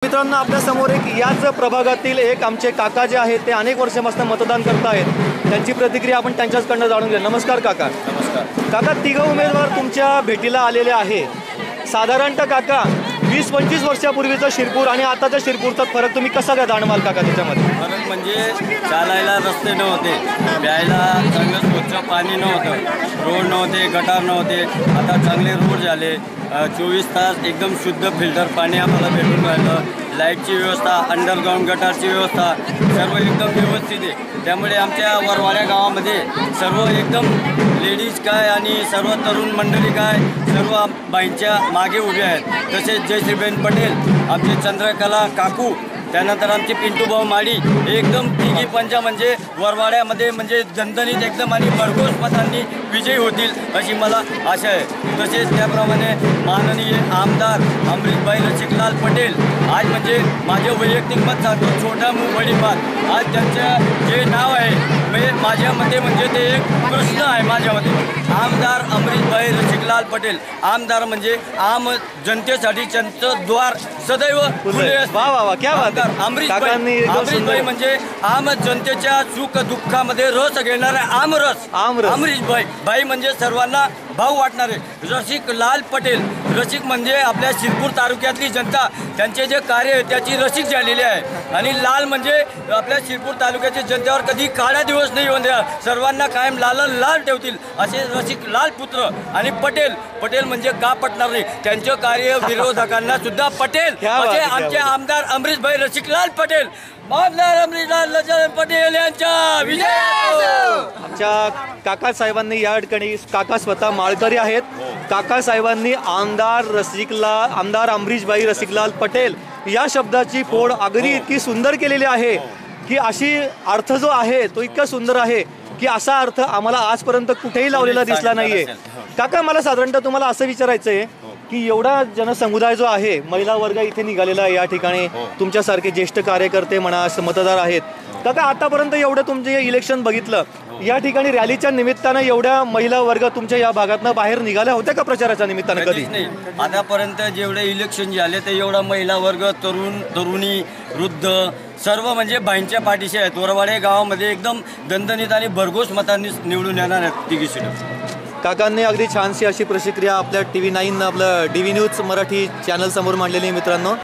मित्रांनो, आपल्या समोर एक याच प्रभागातील एक आमचे काका जे आहेत ते अनेक वर्षांपासून मतदान करत आहेत। त्यांची प्रतिक्रिया आपण त्यांच्याकडून जाणून घेऊ। नमस्कार काका। नमस्कार काका, तिघं उमेदवार तुमच्या भेटीला आलेले आहे। साधारणतः काका 20-25 वर्षापूर्वीचा शिरपूर आणि आताच्या शिरपूरचा फरक तुम्ही कसा काय जाणवाल काका त्याच्यामध्ये? फरक म्हणजे चालायला रस्ते नव्हते, प्यायला चांगलं स्वच्छ पाणी नव्हतं, रोड नव्हते, गटार नव्हते। आता चांगले रोड झाले, 24 तास एकदम शुद्ध फिल्टर पाणी आम्हाला भेटून राहिलं। लाईटची व्यवस्था, अंडरग्राऊंड गटारची व्यवस्था सर्व एकदम व्यवस्थित आहे। त्यामुळे आमच्या वरवाड्या गावामध्ये सर्व एकदम लेडीज काय आणि सर्व तरुण मंडळी काय सर्व बाईंच्या मागे उभे आहेत। तसेच जयश्रीबेन पटेल, आमचे चंद्रकला काकू, त्यानंतर आमचे पिंटूभाऊ माडी एकदम तिघी पंचा म्हणजे वरवाड्यामध्ये म्हणजे दणदणीत एकदम आणि भरघोस मतांनी विजयी होतील अशी मला आशा आहे। तसेच त्याप्रमाणे माननीय आमदार अमरीशभाई रसिकलाल पटेल आज म्हणजे माझे वैयक्तिक मत सांगतो, छोटा मुंह बडी बात। आज त्यांचं जे नाव आहे माझ्यामध्ये म्हणजे ते एक प्रश्न आहे माझ्यामध्ये। आमदार अमरीशभाई रसिकलाल पटेल, आमदार म्हणजे आम जनतेसाठी त्यांचं द्वार सदैव खुले असते। वाह वाह वाह, क्या बात आहे। अमरीशभाई म्हणजे आम जनतेच्या सुख दुःखामध्ये रस घेणारे आमरस। अमरीशभाई भाई म्हणजे सर्वांना भाऊ वाटणारे। रसिकलाल पटेल, रसिक म्हणजे आपल्या शिरपूर तालुक्यातली जनता, त्यांचे जे कार्य आहे त्याची रसिक झालेली आहे। आणि लाल म्हणजे आपल्या शिरपूर तालुक्याच्या जनतेवर कधी काळा दिवस नाही येऊन द्या, सर्वांना कायम लाल ठेवतील असे रसिकलाल पुत्र। आणि पटेल म्हणजे का पटणार नाही, त्यांचं कार्य विरोधकांना सुद्धा पटेल म्हणजे आमचे आमदार अमरीशभाई रसिकलाल पटेल, आमदार अमरीशलाल पटेल यांचा विजय। आमच्या काका साहेबांनी या ठिकाणी, काका स्वतः माळकरी आहेत, काका साहेबांनी आमदार अमरीशभाई रसिकलाल पटेल या शब्दाची फोड अगदी इतकी सुंदर केलेली आहे की अशी अर्थ जो आहे तो इतका सुंदर आहे की असा अर्थ आम्हाला आजपर्यंत कुठेही लावलेला दिसला नाहीये। काका, मला साधारणतः तुम्हाला असं विचारायचं आहे की एवढा जनसमुदाय जो आहे, महिला वर्ग इथे निघालेला आहे या ठिकाणी, तुमच्यासारखे ज्येष्ठ कार्यकर्ते म्हणा, मतदार आहेत काका, आतापर्यंत एवढं तुमचे इलेक्शन बघितलं, या ठिकाणी रॅलीच्या निमित्तानं एवढ्या महिला वर्ग तुमच्या या भागातनं बाहेर निघाल्या होत्या का प्रचाराच्या निमित्तानं? कधी नाही। आतापर्यंत जेवढे इलेक्शन झाले ते एवढा महिला वर्ग, तरुणी, वृद्ध सर्व म्हणजे बाईंच्या पाठीशी आहेत। वरवाडे गावामध्ये एकदम दणदणीत आणि भरघोस मतांनी निवडून येणार आहेत तिघी सीट। काकांनी अगदी छानशी अशी प्रतिक्रिया आपल्या TV9 आपलं DV न्यूज मराठी चॅनल समोर मांडलेली आहे मित्रांनो।